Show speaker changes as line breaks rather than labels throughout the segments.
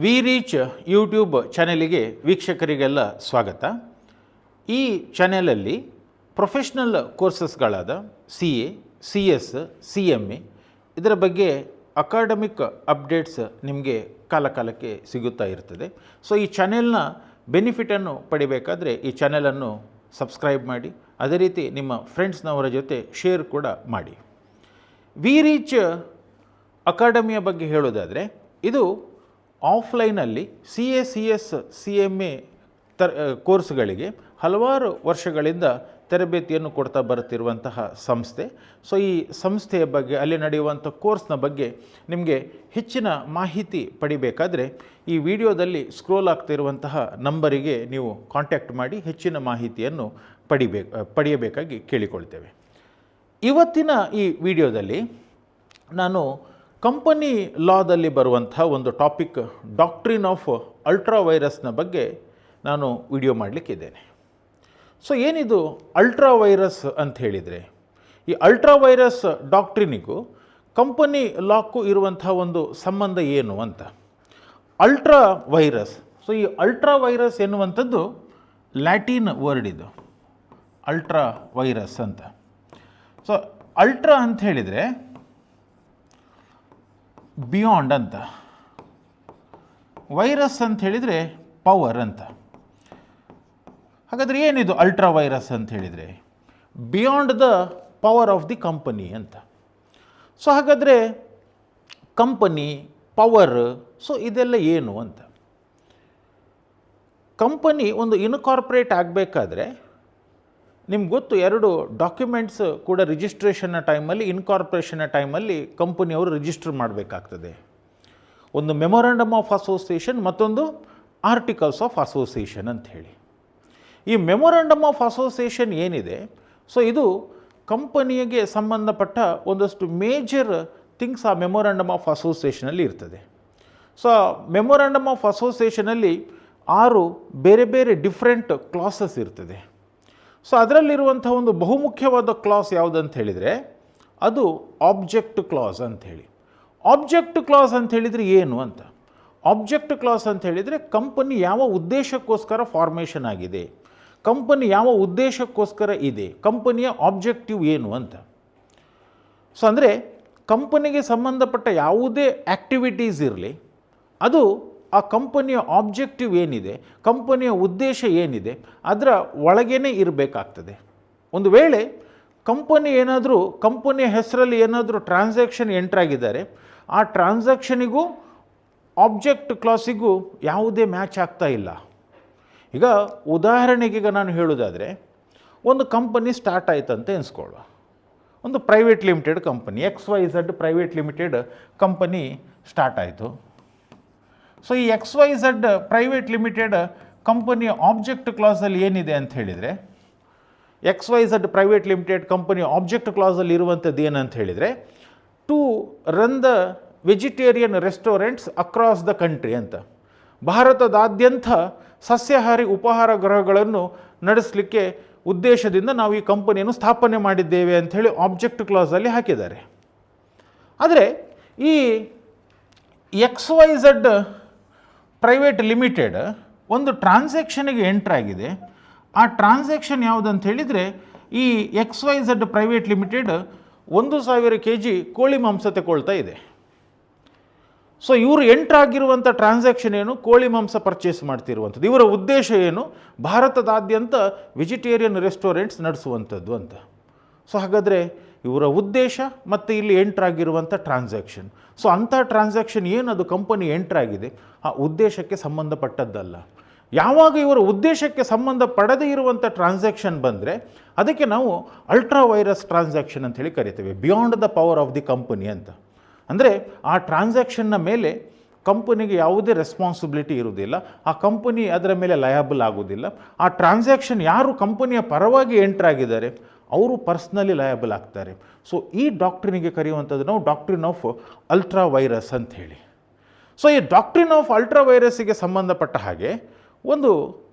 V reach YouTube ಚಾನೆಲಿಗೆ ವೀಕ್ಷಕರಿಗೆಲ್ಲ ಸ್ವಾಗತ. ಈ ಚಾನೆಲಲ್ಲಿ professional ಕೋರ್ಸಸ್ಗಳಾದ CA, CS, CMA ಇದರ ಬಗ್ಗೆ ಅಕಾಡೆಮಿಕ್ ಅಪ್ಡೇಟ್ಸ್ ನಿಮಗೆ ಕಾಲಕಾಲಕ್ಕೆ ಸಿಗುತ್ತಾ ಇರ್ತದೆ. ಸೊ ಈ ಚಾನೆಲ್ನ ಬೆನಿಫಿಟನ್ನು ಪಡಿಬೇಕಾದ್ರೆ ಈ ಚಾನೆಲನ್ನು ಸಬ್ಸ್ಕ್ರೈಬ್ ಮಾಡಿ, ಅದೇ ರೀತಿ ನಿಮ್ಮ ಫ್ರೆಂಡ್ಸ್ನವರ ಜೊತೆ ಶೇರ್ ಕೂಡ ಮಾಡಿ. ವಿ ರೀಚ್ ಅಕಾಡೆಮಿಯ ಬಗ್ಗೆ ಹೇಳೋದಾದರೆ ಇದು ಆಫ್ಲೈನಲ್ಲಿ CA, CS, CMA ಕೋರ್ಸ್ಗಳಿಗೆ ಹಲವಾರು ವರ್ಷಗಳಿಂದ ತರಬೇತಿಯನ್ನು ಕೊಡ್ತಾ ಬರುತ್ತಿರುವಂತಹ ಸಂಸ್ಥೆ. ಸೊ ಈ ಸಂಸ್ಥೆಯ ಬಗ್ಗೆ, ಅಲ್ಲಿ ನಡೆಯುವಂಥ ಕೋರ್ಸ್ನ ಬಗ್ಗೆ ನಿಮಗೆ ಹೆಚ್ಚಿನ ಮಾಹಿತಿ ಪಡಿಬೇಕಾದರೆ ಈ ವಿಡಿಯೋದಲ್ಲಿ ಸ್ಕ್ರೋಲ್ ಆಗ್ತಿರುವಂತಹ ನಂಬರಿಗೆ ನೀವು ಕಾಂಟ್ಯಾಕ್ಟ್ ಮಾಡಿ ಹೆಚ್ಚಿನ ಮಾಹಿತಿಯನ್ನು ಪಡೆಯಬೇಕಾಗಿ ಕೇಳಿಕೊಳ್ತೇವೆ. ಇವತ್ತಿನ ಈ ವಿಡಿಯೋದಲ್ಲಿ ನಾನು ಕಂಪನಿ ಲಾದಲ್ಲಿ ಬರುವಂಥ ಒಂದು ಟಾಪಿಕ್ ಡಾಕ್ಟ್ರಿನ್ ಆಫ್ ಅಲ್ಟ್ರಾ ವೈರಸ್ನ ಬಗ್ಗೆ ನಾನು ವಿಡಿಯೋ ಮಾಡಲಿಕ್ಕಿದ್ದೇನೆ. ಸೊ ಏನಿದು ಅಲ್ಟ್ರಾ ವೈರಸ್ ಅಂತ ಹೇಳಿದರೆ, ಈ ಅಲ್ಟ್ರಾ ವೈರಸ್ ಡಾಕ್ಟ್ರಿನಿಗೂ ಕಂಪನಿ ಲಾಕ್ಕೂ ಇರುವಂಥ ಒಂದು ಸಂಬಂಧ ಏನು ಅಂತ. ಅಲ್ಟ್ರಾ ವೈರಸ್, ಸೊ ಈ ಅಲ್ಟ್ರಾ ವೈರಸ್ ಎನ್ನುವಂಥದ್ದು ಲ್ಯಾಟಿನ್ ವರ್ಡ್, ಇದು ಅಲ್ಟ್ರಾ ವೈರಸ್ ಅಂತ. ಸೊ ಅಲ್ಟ್ರಾ ಅಂತ ಹೇಳಿದರೆ ಬಿಯಾಂಡ್ ಅಂತ, ವೈರಸ್ ಅಂತ ಹೇಳಿದರೆ ಪವರ್ ಅಂತ. ಹಾಗಾದರೆ ಏನಿದು ಅಲ್ಟ್ರಾ ವೈರಸ್ ಅಂತ ಹೇಳಿದರೆ beyond the power of the company ಅಂತ. ಸೊ ಹಾಗಾದರೆ ಕಂಪನಿ, ಪವರ್, ಸೊ ಇದೆಲ್ಲ ಏನು ಅಂತ. ಕಂಪನಿ ಒಂದು ಇನ್ಕಾರ್ಪೊರೇಟ್ ಆಗಬೇಕಾದ್ರೆ ನಿಮ್ಗೆ ಗೊತ್ತು, ಎರಡು ಡಾಕ್ಯುಮೆಂಟ್ಸ್ ಕೂಡ ರಿಜಿಸ್ಟ್ರೇಷನ್ನ ಟೈಮಲ್ಲಿ, ಇನ್ಕಾರ್ಪೊರೇಷನ್ನ ಟೈಮಲ್ಲಿ ಕಂಪನಿಯವರು ರಿಜಿಸ್ಟರ್ ಮಾಡಬೇಕಾಗ್ತದೆ. ಒಂದು ಮೆಮೊರಂಡಮ್ ಆಫ್ ಅಸೋಸಿಯೇಷನ್, ಮತ್ತೊಂದು ಆರ್ಟಿಕಲ್ಸ್ ಆಫ್ ಅಸೋಸಿಯೇಷನ್ ಅಂತ ಹೇಳಿ. ಈ ಮೆಮೊರಂಡಮ್ ಆಫ್ ಅಸೋಸಿಯೇಷನ್ ಏನಿದೆ, ಸೊ ಇದು ಕಂಪನಿಗೆ ಸಂಬಂಧಪಟ್ಟ ಒಂದಷ್ಟು ಮೇಜರ್ ಥಿಂಗ್ಸ್ ಆ ಮೆಮೊರಂಡಮ್ ಆಫ್ ಅಸೋಸಿಯೇಷನಲ್ಲಿ ಇರ್ತದೆ. ಸೊ ಮೆಮೊರಂಡಮ್ ಆಫ್ ಅಸೋಸಿಯೇಷನಲ್ಲಿ 6 ಬೇರೆ ಬೇರೆ ಡಿಫ್ರೆಂಟ್ ಕ್ಲಾಸಸ್ ಇರ್ತದೆ. ಸೊ ಅದರಲ್ಲಿರುವಂಥ ಒಂದು ಬಹುಮುಖ್ಯವಾದ ಕ್ಲಾಸ್ ಯಾವುದಂತ ಹೇಳಿದರೆ ಅದು ಆಬ್ಜೆಕ್ಟ್ ಕ್ಲಾಸ್ ಅಂಥೇಳಿ. ಆಬ್ಜೆಕ್ಟ್ ಕ್ಲಾಸ್ ಅಂತ ಹೇಳಿದರೆ ಏನು ಅಂತ. ಆಬ್ಜೆಕ್ಟ್ ಕ್ಲಾಸ್ ಅಂತ ಹೇಳಿದರೆ ಕಂಪನಿ ಯಾವ ಉದ್ದೇಶಕ್ಕೋಸ್ಕರ ಫಾರ್ಮೇಷನ್ ಆಗಿದೆ, ಕಂಪನಿ ಯಾವ ಉದ್ದೇಶಕ್ಕೋಸ್ಕರ ಇದೆ, ಕಂಪನಿಯ ಆಬ್ಜೆಕ್ಟಿವ್ ಏನು ಅಂತ. ಸೊ ಅಂದರೆ ಕಂಪನಿಗೆ ಸಂಬಂಧಪಟ್ಟ ಯಾವುದೇ ಆ್ಯಕ್ಟಿವಿಟೀಸ್ ಇರಲಿ, ಅದು ಆ ಕಂಪನಿಯ ಆಬ್ಜೆಕ್ಟಿವ್ ಏನಿದೆ, ಕಂಪನಿಯ ಉದ್ದೇಶ ಏನಿದೆ, ಅದರ ಒಳಗೇ ಇರಬೇಕಾಗ್ತದೆ. ಒಂದು ವೇಳೆ ಕಂಪನಿಯ ಹೆಸರಲ್ಲಿ ಏನಾದರೂ ಟ್ರಾನ್ಸಾಕ್ಷನ್ ಎಂಟ್ರಾಗಿದ್ದಾರೆ, ಆ ಟ್ರಾನ್ಸಾಕ್ಷನಿಗೂ ಆಬ್ಜೆಕ್ಟ್ ಕ್ಲಾಸಿಗೂ ಯಾವುದೇ ಮ್ಯಾಚ್ ಆಗ್ತಾ ಇಲ್ಲ. ಈಗ ಉದಾಹರಣೆಗೆ ನಾನು ಹೇಳೋದಾದರೆ, ಒಂದು ಕಂಪನಿ ಸ್ಟಾರ್ಟ್ ಆಯ್ತಂತ ಎನ್ಸ್ಕೊಳ್ಳುವ. ಒಂದು private limited company, XYZ private limited company start ಆಯಿತು. ಸೊ ಈ XYZ ಪ್ರೈವೇಟ್ ಲಿಮಿಟೆಡ್ ಕಂಪನಿಯ ಆಬ್ಜೆಕ್ಟ್ ಕ್ಲಾಸಲ್ಲಿ ಏನಿದೆ ಅಂತ ಹೇಳಿದರೆ, XYZ ಪ್ರೈವೇಟ್ ಲಿಮಿಟೆಡ್ ಕಂಪನಿಯ ಆಬ್ಜೆಕ್ಟ್ ಕ್ಲಾಸಲ್ಲಿ ಇರುವಂಥದ್ದು ಏನಂತ ಹೇಳಿದರೆ, to run the vegetarian restaurants across the country ಅಂತ. ಭಾರತದಾದ್ಯಂತ ಸಸ್ಯಾಹಾರಿ ಉಪಹಾರ ಗೃಹಗಳನ್ನು ನಡೆಸಲಿಕ್ಕೆ ಉದ್ದೇಶದಿಂದ ನಾವು ಈ ಕಂಪನಿಯನ್ನು ಸ್ಥಾಪನೆ ಮಾಡಿದ್ದೇವೆ ಅಂಥೇಳಿ ಆಬ್ಜೆಕ್ಟ್ ಕ್ಲಾಸಲ್ಲಿ ಹಾಕಿದ್ದಾರೆ. ಆದರೆ ಈ XYZ ಪ್ರೈವೇಟ್ ಲಿಮಿಟೆಡ್ ಒಂದು ಟ್ರಾನ್ಸಾಕ್ಷನಿಗೆ ಎಂಟ್ರಾಗಿದೆ. ಆ ಟ್ರಾನ್ಸಾಕ್ಷನ್ ಯಾವುದಂತ ಹೇಳಿದರೆ, ಈ XYZ ಪ್ರೈವೇಟ್ ಲಿಮಿಟೆಡ್ 1,000 kg ಕೋಳಿ ಮಾಂಸ ತಗೊಳ್ತಾ ಇದೆ. ಸೊ ಇವರು ಎಂಟ್ರಾಗಿರುವಂಥ ಟ್ರಾನ್ಸಾಕ್ಷನ್ ಏನು, ಕೋಳಿ ಮಾಂಸ ಪರ್ಚೇಸ್ ಮಾಡ್ತಿರುವಂಥದ್ದು. ಇವರ ಉದ್ದೇಶ ಏನು, ಭಾರತದಾದ್ಯಂತ ವೆಜಿಟೇರಿಯನ್ ರೆಸ್ಟೋರೆಂಟ್ಸ್ ನಡೆಸುವಂಥದ್ದು ಅಂತ. ಸೊ ಹಾಗಾದರೆ ಇವರ ಉದ್ದೇಶ ಮತ್ತು ಇಲ್ಲಿ ಎಂಟ್ರಾಗಿರುವಂಥ ಟ್ರಾನ್ಸಾಕ್ಷನ್, ಸೊ ಅಂಥ ಟ್ರಾನ್ಸಾಕ್ಷನ್ ಏನು ಅದು ಕಂಪನಿ ಎಂಟ್ರಾಗಿದೆ, ಆ ಉದ್ದೇಶಕ್ಕೆ ಸಂಬಂಧಪಟ್ಟದ್ದಲ್ಲ. ಯಾವಾಗ ಇವರ ಉದ್ದೇಶಕ್ಕೆ ಸಂಬಂಧ ಪಡದೇ ಇರುವಂಥ ಟ್ರಾನ್ಸಾಕ್ಷನ್ ಬಂದರೆ ಅದಕ್ಕೆ ನಾವು ಅಲ್ಟ್ರಾ ವೈರಸ್ ಟ್ರಾನ್ಸಾಕ್ಷನ್ ಅಂತ ಹೇಳಿ ಕರಿತೇವೆ, beyond the power of the company ಅಂತ. ಅಂದರೆ ಆ ಟ್ರಾನ್ಸಾಕ್ಷನ್ನ ಮೇಲೆ ಕಂಪನಿಗೆ ಯಾವುದೇ ರೆಸ್ಪಾನ್ಸಿಬಿಲಿಟಿ ಇರುವುದಿಲ್ಲ, ಆ ಕಂಪನಿ ಅದರ ಮೇಲೆ ಲಯಬಲ್ ಆಗೋದಿಲ್ಲ. ಆ ಟ್ರಾನ್ಸಾಕ್ಷನ್ ಯಾರು ಕಂಪನಿಯ ಪರವಾಗಿ ಎಂಟ್ರಾಗಿದ್ದಾರೆ ಅವರು ಪರ್ಸ್ನಲಿ ಲಯಬಲ್ ಆಗ್ತಾರೆ. ಸೊ ಈ ಡಾಕ್ಟ್ರಿನಿಗೆ ಕರೆಯುವಂಥದ್ದು ನಾವು ಡಾಕ್ಟ್ರಿನ್ ಆಫ್ ಅಲ್ಟ್ರಾ ವೈರಸ್ ಅಂತ ಹೇಳಿ. ಸೊ ಈ ಡಾಕ್ಟ್ರಿನ್ ಆಫ್ ಅಲ್ಟ್ರಾ ವೈರಸ್ಸಿಗೆ ಸಂಬಂಧಪಟ್ಟ ಹಾಗೆ ಒಂದು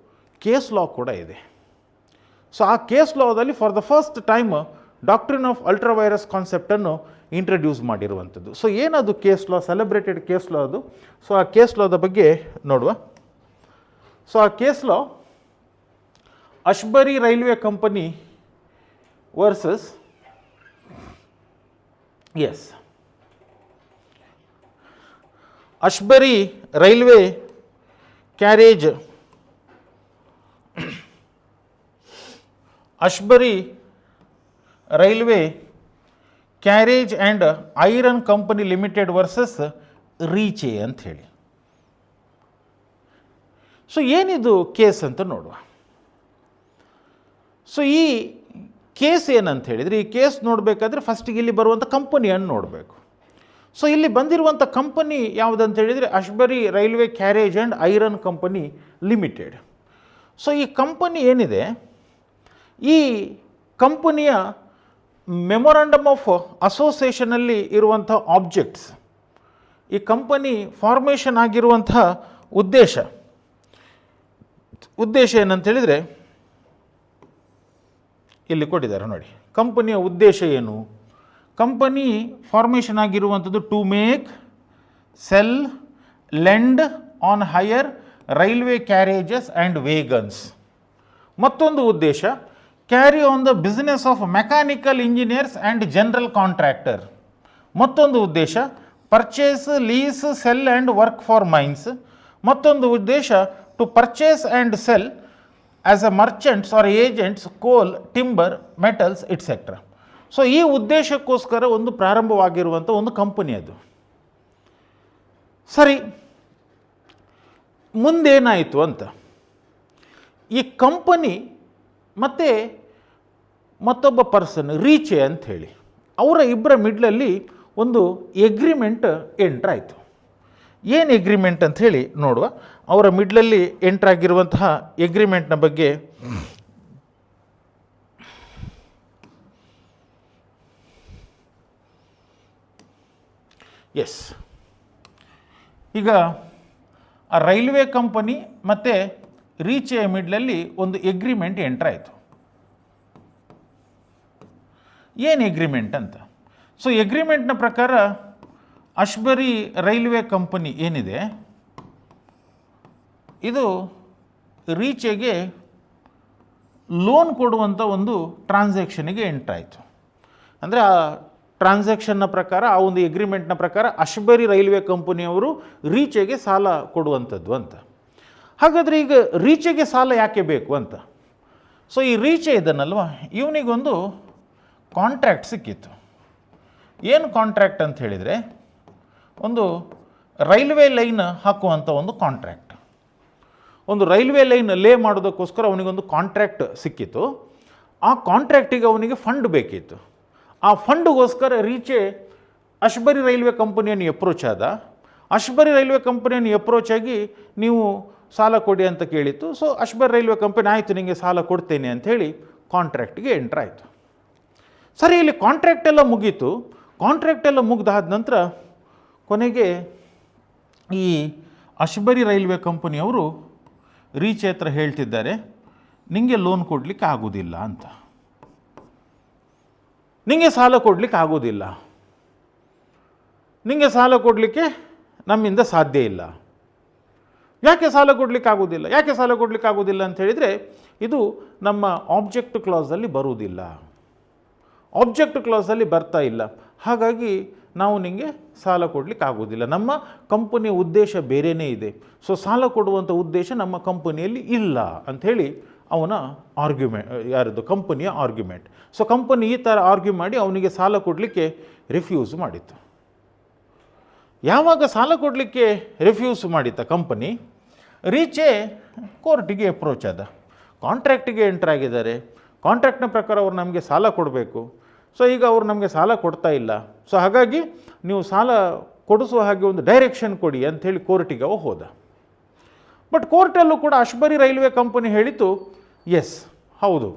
ಕೇಸ್ ಲಾ ಕೂಡ ಇದೆ. ಸೊ ಆ ಕೇಸ್ ಲಾದಲ್ಲಿ for the first time doctrine of ultra vires ಕಾನ್ಸೆಪ್ಟನ್ನು ಇಂಟ್ರಡ್ಯೂಸ್ ಮಾಡಿರುವಂಥದ್ದು. ಸೊ ಏನದು case law, celebrated case law ಅದು. ಸೊ ಆ ಕೇಸ್ ಲಾದ ಬಗ್ಗೆ ನೋಡುವ. ಸೊ ಆ case law Ashbury railway company versus Ashbury railway carriage and iron company limited versus Riche ಅಂತ ಹೇಳಿ. ಸೊ ಏನಿದು ಕೇಸ್ ಅಂತ ನೋಡುವ. ಸೊ ಈ ಕೇಸ್ ಏನಂತ ಹೇಳಿದರೆ, ಈ ಕೇಸ್ ನೋಡಬೇಕಾದ್ರೆ ಫಸ್ಟಿಗೆ ಇಲ್ಲಿ ಬರುವಂಥ ಕಂಪನಿಯನ್ನು ನೋಡಬೇಕು. ಸೊ ಇಲ್ಲಿ ಬಂದಿರುವಂಥ ಕಂಪನಿ ಯಾವುದಂತ ಹೇಳಿದರೆ Ashbury railway carriage and iron company limited. So ಈ ಕಂಪನಿ ಏನಿದೆ, ಈ ಕಂಪನಿಯ ಮೆಮೊರಾಂಡಮ್ ಆಫ್ ಅಸೋಸಿಯೇಷನಲ್ಲಿ ಇರುವಂಥ ಆಬ್ಜೆಕ್ಟ್ಸ್, ಈ ಕಂಪನಿ ಫಾರ್ಮೇಷನ್ ಆಗಿರುವಂಥ ಉದ್ದೇಶ ಏನಂತ ಹೇಳಿದರೆ ಇಲ್ಲಿ ಕೊಟ್ಟಿದ್ದಾರೆ ನೋಡಿ. ಕಂಪನಿಯ ಉದ್ದೇಶ ಏನು? ಕಂಪನಿ ಫಾರ್ಮೇಷನ್ ಆಗಿರುವಂಥದ್ದು to make, sell, lend on hire railway carriages and wagons. ಮತ್ತೊಂದು ಉದ್ದೇಶ carry on the business of mechanical engineers and general contractor. ಮತ್ತೊಂದು ಉದ್ದೇಶ purchase, lease, sell and work for mines. ಮತ್ತೊಂದು ಉದ್ದೇಶ to purchase and sell as a merchants or agents coal, timber, metals etcetera. So ಈ ಉದ್ದೇಶಕ್ಕೋಸ್ಕರ ಒಂದು ಪ್ರಾರಂಭವಾಗಿರುವಂಥ ಒಂದು company ಅದು. ಸರಿ, ಮುಂದೇನಾಯಿತು ಅಂತ, ಈ ಕಂಪನಿ ಮತ್ತು ಮತ್ತೊಬ್ಬ ಪರ್ಸನ್ ರೀಚೆ ಅಂತ ಹೇಳಿ ಅವರ ಇಬ್ಬರ ಮಿಡ್ಲಲ್ಲಿ ಒಂದು ಎಗ್ರಿಮೆಂಟ್ ಎಂಟ್ರಾಯಿತು. ಏನು ಎಗ್ರಿಮೆಂಟ್ ಅಂತ ಹೇಳಿ ನೋಡುವ. ಅವರ ಮಿಡ್ಲಲ್ಲಿ ಎಂಟ್ರಾಗಿರುವಂತಹ ಎಗ್ರಿಮೆಂಟ್ನ ಬಗ್ಗೆ ಈಗ ಆ ರೈಲ್ವೆ ಕಂಪನಿ ಮತ್ತು ರೀಚೆಯ ಮಿಡ್ಲಲ್ಲಿ ಒಂದು ಎಗ್ರಿಮೆಂಟ್ ಎಂಟ್ರಾಯಿತು. ಏನು ಎಗ್ರಿಮೆಂಟ್ ಅಂತ? ಸೊ ಎಗ್ರಿಮೆಂಟ್ನ ಪ್ರಕಾರ ಅಶ್ಬರಿ ರೈಲ್ವೆ ಕಂಪನಿ ಏನಿದೆ ಇದು ರೀಚೆಗೆ ಲೋನ್ ಕೊಡುವಂಥ ಒಂದು ಟ್ರಾನ್ಸಾಕ್ಷನಿಗೆ ಎಂಟ್ರಾಯಿತು. ಅಂದರೆ ಆ ಟ್ರಾನ್ಸಾಕ್ಷನ್ನ ಪ್ರಕಾರ, ಆ ಒಂದು ಎಗ್ರಿಮೆಂಟ್ನ ಪ್ರಕಾರ ಅಶ್ಬರಿ ರೈಲ್ವೆ ಕಂಪನಿಯವರು ರೀಚೆಗೆ ಸಾಲ ಕೊಡುವಂಥದ್ದು ಅಂತ. ಹಾಗಾದರೆ ಈಗ ರೀಚೆಗೆ ಸಾಲ ಯಾಕೆ ಬೇಕು ಅಂತ. ಸೊ ಈ ರೀಚೆ ಇದನ್ನಲ್ವ, ಇವನಿಗೊಂದು ಕಾಂಟ್ರ್ಯಾಕ್ಟ್ ಸಿಕ್ಕಿತ್ತು. ಏನು ಕಾಂಟ್ರ್ಯಾಕ್ಟ್ ಅಂತ ಹೇಳಿದರೆ, ಒಂದು ರೈಲ್ವೆ ಲೈನ್ ಹಾಕುವಂಥ ಒಂದು ಕಾಂಟ್ರ್ಯಾಕ್ಟ್. ಒಂದು ರೈಲ್ವೆ ಲೈನ್ ಲೇ ಮಾಡೋದಕ್ಕೋಸ್ಕರ ಅವನಿಗೊಂದು ಕಾಂಟ್ರ್ಯಾಕ್ಟ್ ಸಿಕ್ಕಿತ್ತು. ಆ ಕಾಂಟ್ರ್ಯಾಕ್ಟಿಗೆ ಅವನಿಗೆ ಫಂಡ್ ಬೇಕಿತ್ತು. ಆ ಫಂಡ್ಗೋಸ್ಕರ ರೀಚೆ ಅಶ್ಬರಿ ರೈಲ್ವೆ ಕಂಪನಿಯನ್ನು ಅಪ್ರೋಚ್ ಆದ. ಅಶ್ಬರಿ ರೈಲ್ವೆ ಕಂಪನಿಯನ್ನು ಅಪ್ರೋಚ್ ಆಗಿ ನೀವು ಸಾಲ ಕೊಡಿ ಅಂತ ಕೇಳಿತ್ತು. ಸೊ ಅಶ್ಬರಿ ರೈಲ್ವೆ ಕಂಪನಿ ಆಯಿತು ನಿಮಗೆ ಸಾಲ ಕೊಡ್ತೇನೆ ಅಂಥೇಳಿ ಕಾಂಟ್ರ್ಯಾಕ್ಟಿಗೆ ಎಂಟ್ರಾಯಿತು. ಸರಿ, ಇಲ್ಲಿ ಕಾಂಟ್ರ್ಯಾಕ್ಟ್ ಎಲ್ಲ ಮುಗೀತು. ಕಾಂಟ್ರ್ಯಾಕ್ಟ್ ಎಲ್ಲ ಮುಗ್ದಾದ ನಂತರ ಕೊನೆಗೆ ಈ ಅಶ್ಬರಿ ರೈಲ್ವೆ ಕಂಪನಿಯವರು ರೀಚೆ ಹತ್ರ ಹೇಳ್ತಿದ್ದಾರೆ, ನಿಮಗೆ ಲೋನ್ ಕೊಡಲಿಕ್ಕೆ ಆಗೋದಿಲ್ಲ ಅಂತ, ನಿಮಗೆ ಸಾಲ ಕೊಡಲಿಕ್ಕೆ ಆಗೋದಿಲ್ಲ, ನಿಮಗೆ ಸಾಲ ಕೊಡಲಿಕ್ಕೆ ನಮ್ಮಿಂದ ಸಾಧ್ಯ ಇಲ್ಲ. ಯಾಕೆ ಸಾಲ ಕೊಡಲಿಕ್ಕೆ ಆಗೋದಿಲ್ಲ? ಯಾಕೆ ಸಾಲ ಕೊಡಲಿಕ್ಕೆ ಆಗೋದಿಲ್ಲ ಅಂತ ಹೇಳಿದರೆ, ಇದು ನಮ್ಮ ಆಬ್ಜೆಕ್ಟ್ ಕ್ಲಾಸಲ್ಲಿ ಬರುವುದಿಲ್ಲ, ಆಬ್ಜೆಕ್ಟ್ ಕ್ಲಾಸಲ್ಲಿ ಬರ್ತಾ ಇಲ್ಲ, ಹಾಗಾಗಿ ನಾವು ನಿಮಗೆ ಸಾಲ ಕೊಡಲಿಕ್ಕೆ ಆಗೋದಿಲ್ಲ. ನಮ್ಮ ಕಂಪನಿಯ ಉದ್ದೇಶ ಬೇರೆಯೇ ಇದೆ. ಸೊ ಸಾಲ ಕೊಡುವಂಥ ಉದ್ದೇಶ ನಮ್ಮ ಕಂಪನಿಯಲ್ಲಿ ಇಲ್ಲ ಅಂಥೇಳಿ ಅವನ ಆರ್ಗ್ಯುಮೆಂಟ್, ಯಾರದು ಕಂಪನಿಯ ಆರ್ಗ್ಯುಮೆಂಟ್. ಸೊ ಕಂಪನಿ ಈ ಥರ ಆರ್ಗ್ಯೂ ಮಾಡಿ ಅವನಿಗೆ ಸಾಲ ಕೊಡಲಿಕ್ಕೆ ರಿಫ್ಯೂಸ್ ಮಾಡಿತ್ತು. ಯಾವಾಗ ಸಾಲ ಕೊಡಲಿಕ್ಕೆ ರಿಫ್ಯೂಸ್ ಮಾಡಿತ್ತ ಕಂಪನಿ, ರೀಚೆ ಕೋರ್ಟಿಗೆ ಅಪ್ರೋಚ್ ಆದ. ಕಾಂಟ್ರ್ಯಾಕ್ಟಿಗೆ ಎಂಟ್ರಾಗಿದ್ದಾರೆ. ಕಾಂಟ್ರ್ಯಾಕ್ಟ್ನ ಪ್ರಕಾರ ಅವ್ರು ನಮಗೆ ಸಾಲ ಕೊಡಬೇಕು. ಸೊ ಈಗ ಅವರು ನಮಗೆ ಸಾಲ ಕೊಡ್ತಾ ಇಲ್ಲ. ಸೊ ಹಾಗಾಗಿ ನೀವು ಸಾಲ ಕೊಡಿಸುವ ಹಾಗೆ ಒಂದು ಡೈರೆಕ್ಷನ್ ಕೊಡಿ ಅಂಥೇಳಿ ಕೋರ್ಟಿಗೆ ಅವ ಹೋದ. ಬಟ್ ಕೋರ್ಟಲ್ಲೂ ಕೂಡ ಅಶ್ಬರಿ ರೈಲ್ವೆ ಕಂಪನಿ ಹೇಳಿತು, ಎಸ್ ಹೌದು,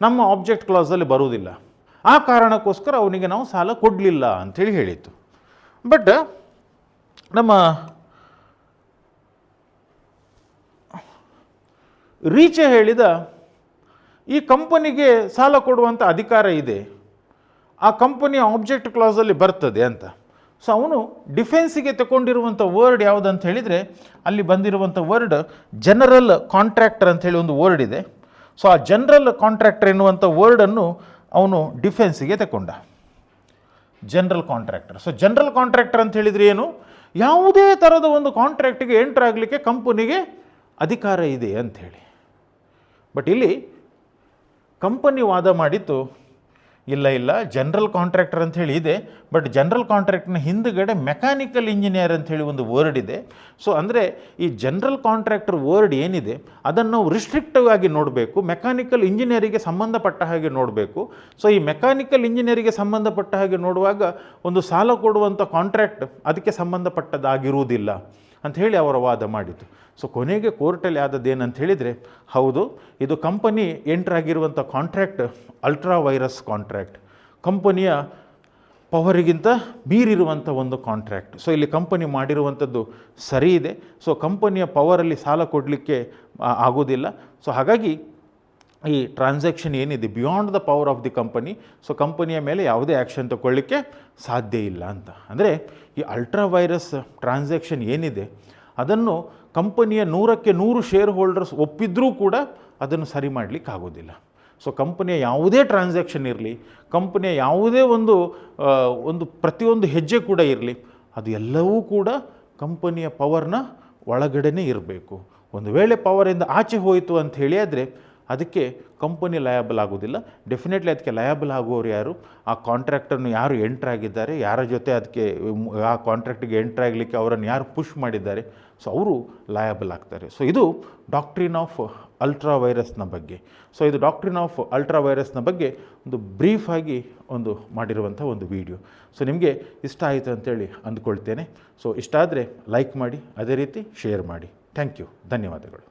ನಮ್ಮ ಆಬ್ಜೆಕ್ಟ್ ಕ್ಲಾಸಲ್ಲಿ ಬರುವುದಿಲ್ಲ, ಆ ಕಾರಣಕ್ಕೋಸ್ಕರ ಅವನಿಗೆ ನಾವು ಸಾಲ ಕೊಡಲಿಲ್ಲ ಅಂಥೇಳಿ ಹೇಳಿತ್ತು. ಬಟ್ ನಮ್ಮ ರೀಚೆ ಹೇಳಿದ, ಈ ಕಂಪನಿಗೆ ಸಾಲ ಕೊಡುವಂಥ ಅಧಿಕಾರ ಇದೆ, ಆ ಕಂಪನಿಯ ಆಬ್ಜೆಕ್ಟ್ ಕ್ಲಾಸಲ್ಲಿ ಬರ್ತದೆ ಅಂತ. ಸೊ ಅವನು ಡಿಫೆನ್ಸಿಗೆ ತಗೊಂಡಿರುವಂಥ ವರ್ಡ್ ಯಾವುದಂತ ಹೇಳಿದರೆ, ಅಲ್ಲಿ ಬಂದಿರುವಂಥ ವರ್ಡ್ ಜನರಲ್ ಕಾಂಟ್ರಾಕ್ಟರ್ ಅಂಥೇಳಿ ಒಂದು ವರ್ಡ್ ಇದೆ. ಸೊ ಆ ಜನರಲ್ ಕಾಂಟ್ರಾಕ್ಟರ್ ಎನ್ನುವಂಥ ವರ್ಡನ್ನು ಅವನು ಡಿಫೆನ್ಸಿಗೆ ತಗೊಂಡ, general contractor. So general contractor ಅಂತ ಹೇಳಿದರೆ ಏನು, ಯಾವುದೇ ಥರದ ಒಂದು ಕಾಂಟ್ರಾಕ್ಟಿಗೆ ಎಂಟ್ರ್ ಆಗಲಿಕ್ಕೆ ಕಂಪನಿಗೆ ಅಧಿಕಾರ ಇದೆ ಅಂಥೇಳಿ. ಬಟ್ ಇಲ್ಲಿ ಕಂಪನಿ ವಾದ ಮಾಡಿತ್ತು, ಇಲ್ಲ ಜನರಲ್ ಕಾಂಟ್ರಾಕ್ಟರ್ ಅಂಥೇಳಿ ಇದೆ, ಬಟ್ ಜನರಲ್ ಕಾಂಟ್ರಾಕ್ಟ್ನ ಹಿಂದುಗಡೆ ಮೆಕ್ಯಾನಿಕಲ್ ಇಂಜಿನಿಯರ್ ಅಂಥೇಳಿ ಒಂದು ವರ್ಡ್ ಇದೆ. ಸೊ ಅಂದರೆ ಈ ಜನರಲ್ ಕಾಂಟ್ರಾಕ್ಟರ್ ವರ್ಡ್ ಏನಿದೆ ಅದನ್ನು ನಾವು ರಿಸ್ಟ್ರಿಕ್ಟಿವ್ ಆಗಿ ನೋಡಬೇಕು, ಮೆಕ್ಯಾನಿಕಲ್ ಇಂಜಿನಿಯರಿಗೆ ಸಂಬಂಧಪಟ್ಟ ಹಾಗೆ ನೋಡಬೇಕು. ಸೊ ಈ ಮೆಕ್ಯಾನಿಕಲ್ ಇಂಜಿನಿಯರಿಗೆ ಸಂಬಂಧಪಟ್ಟ ಹಾಗೆ ನೋಡುವಾಗ ಒಂದು ಸಾಲ ಕೊಡುವಂಥ ಕಾಂಟ್ರಾಕ್ಟ್ ಅದಕ್ಕೆ ಸಂಬಂಧಪಟ್ಟದಾಗಿರುವುದಿಲ್ಲ ಅಂಥೇಳಿ ಅವರ ವಾದ ಮಾಡಿತು. ಸೊ ಕೊನೆಗೆ ಕೋರ್ಟಲ್ಲಿ ಆದದ್ದೇನಂತ ಹೇಳಿದರೆ, ಹೌದು ಇದು ಕಂಪನಿ ಎಂಟ್ರಾಗಿರುವಂಥ ಕಾಂಟ್ರಾಕ್ಟ್ ಅಲ್ಟ್ರಾ ವೈರಸ್ ಕಾಂಟ್ರಾಕ್ಟ್, ಕಂಪನಿಯ ಪವರಿಗಿಂತ ಮೀರಿರುವಂಥ ಒಂದು ಕಾಂಟ್ರಾಕ್ಟ್. ಸೊ ಇಲ್ಲಿ ಕಂಪನಿ ಮಾಡಿರುವಂಥದ್ದು ಸರಿ ಇದೆ. ಸೊ ಕಂಪನಿಯ ಪವರಲ್ಲಿ ಸಾಲ ಕೊಡಲಿಕ್ಕೆ ಆಗೋದಿಲ್ಲ. ಸೊ ಹಾಗಾಗಿ ಈ ಟ್ರಾನ್ಸಾಕ್ಷನ್ ಏನಿದೆ beyond the power of the company, so ಕಂಪನಿಯ ಮೇಲೆ ಯಾವುದೇ ಆ್ಯಕ್ಷನ್ ತಗೊಳ್ಳಿಕ್ಕೆ ಸಾಧ್ಯ ಇಲ್ಲ ಅಂತ. ಅಂದರೆ ಈ ಅಲ್ಟ್ರಾ ವೈರಸ್ ಟ್ರಾನ್ಸಾಕ್ಷನ್ ಏನಿದೆ ಅದನ್ನು ಕಂಪನಿಯ 100ಕ್ಕೆ 100 ಶೇರ್ ಹೋಲ್ಡರ್ಸ್ ಒಪ್ಪಿದ್ರೂ ಕೂಡ ಅದನ್ನು ಸರಿ ಮಾಡಲಿಕ್ಕೆ ಆಗೋದಿಲ್ಲ. ಸೊ ಕಂಪನಿಯ ಯಾವುದೇ ಟ್ರಾನ್ಸಾಕ್ಷನ್ ಇರಲಿ, ಕಂಪನಿಯ ಯಾವುದೇ ಒಂದು ಪ್ರತಿಯೊಂದು ಹೆಜ್ಜೆ ಕೂಡ ಇರಲಿ, ಅದು ಎಲ್ಲವೂ ಕೂಡ ಕಂಪನಿಯ ಪವರ್ನ ಒಳಗಡೆನೇ ಇರಬೇಕು. ಒಂದು ವೇಳೆ ಪವರಿಂದ ಆಚೆ ಹೋಯಿತು ಅಂತ ಹೇಳಿ ಆದರೆ ಅದಕ್ಕೆ ಕಂಪನಿ ಲಯಬಲ್ ಆಗೋದಿಲ್ಲ. ಡೆಫಿನೆಟ್ಲಿ ಅದಕ್ಕೆ ಲಯಬಲ್ ಆಗುವವರು ಯಾರು, ಆ ಕಾಂಟ್ರಾಕ್ಟರ್ನು ಯಾರು ಎಂಟ್ರಾಗಿದ್ದಾರೆ, ಯಾರ ಜೊತೆ ಅದಕ್ಕೆ ಆ ಕಾಂಟ್ರಾಕ್ಟಿಗೆ ಎಂಟ್ರಾಗಲಿಕ್ಕೆ ಅವರನ್ನು ಯಾರು ಪುಷ್ ಮಾಡಿದ್ದಾರೆ, ಸೊ ಅವರು ಲಯಬಲ್ ಆಗ್ತಾರೆ. ಸೊ ಇದು ಡಾಕ್ಟ್ರಿನ್ ಆಫ್ ಅಲ್ಟ್ರಾ ವೈರಸ್ನ ಬಗ್ಗೆ. ಸೊ ಇದು ಡಾಕ್ಟ್ರಿನ್ ಆಫ್ ಅಲ್ಟ್ರಾ ವೈರಸ್ನ ಬಗ್ಗೆ ಒಂದು ಬ್ರೀಫಾಗಿ ಮಾಡಿರುವಂಥ ಒಂದು ವಿಡಿಯೋ. ಸೊ ನಿಮಗೆ ಇಷ್ಟ ಆಯಿತು ಅಂತೇಳಿ ಅಂದ್ಕೊಳ್ತೇನೆ. ಸೊ ಇಷ್ಟ ಆದರೆ ಲೈಕ್ ಮಾಡಿ, ಅದೇ ರೀತಿ ಶೇರ್ ಮಾಡಿ. ಥ್ಯಾಂಕ್ ಯು, ಧನ್ಯವಾದಗಳು.